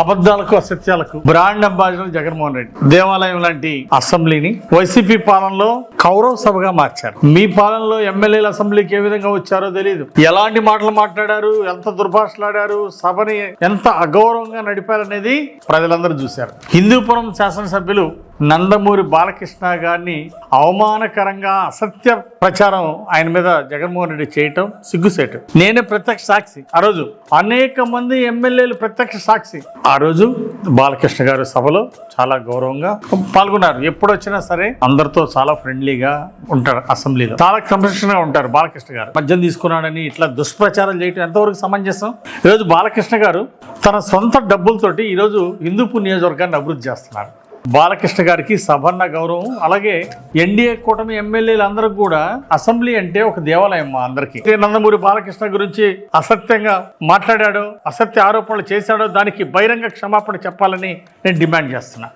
అబద్ధాలకు అసత్యాలకు brand ambassador Jaganmohan Reddy. దేవాలయం లాంటి అసెంబ్లీని వైసీపీ పాలనలో కౌరవ సభగా మార్చారు. మీ పాలనలో ఎమ్మెల్యేల అసెంబ్లీకి ఏ విధంగా వచ్చారో తెలియదు. ఎలాంటి మాటలు మాట్లాడారు, ఎంత దుర్భాషలాడారు, సభని ఎంత అగౌరవంగా నడిపారనేది ప్రజలందరూ చూశారు. హిందూపురం శాసనసభ్యులు నందమూరి బాలకృష్ణ గారిని అవమానకరంగా అసత్య ప్రచారం ఆయన మీద జగన్మోహన్ రెడ్డి చేయటం సిగ్గుసేటు. నేనే ప్రత్యక్ష సాక్షి. ఆ రోజు అనేక మంది ఎమ్మెల్యేలు ప్రత్యక్ష సాక్షి. ఆ రోజు బాలకృష్ణ గారు సభలో చాలా గౌరవంగా పాల్గొన్నారు. ఎప్పుడు వచ్చినా సరే అందరితో చాలా ఫ్రెండ్లీగా ఉంటారు. అసెంబ్లీలో చాలా క్రమశిక్షణగా ఉంటారు. బాలకృష్ణ గారు మద్యం తీసుకున్నాడని ఇట్లా దుష్ప్రచారం చేయటం ఎంతవరకు సమంజసం? ఈరోజు బాలకృష్ణ గారు తన సొంత డబ్బులతోటి ఈరోజు హిందూపూర్ నియోజకవర్గాన్ని అభివృద్ధి చేస్తున్నారు. బాలకృష్ణ గారికి సభన్న గౌరవం. అలాగే ఎన్డీఏ కూటమి ఎమ్మెల్యేలు అందరూ కూడా అసెంబ్లీ అంటే ఒక దేవాలయం మా అందరికీ. నందమూరి బాలకృష్ణ గురించి అసత్యంగా మాట్లాడాడో, అసత్య ఆరోపణలు చేశాడో దానికి బహిరంగ క్షమాపణ చెప్పాలని నేను డిమాండ్ చేస్తున్నా.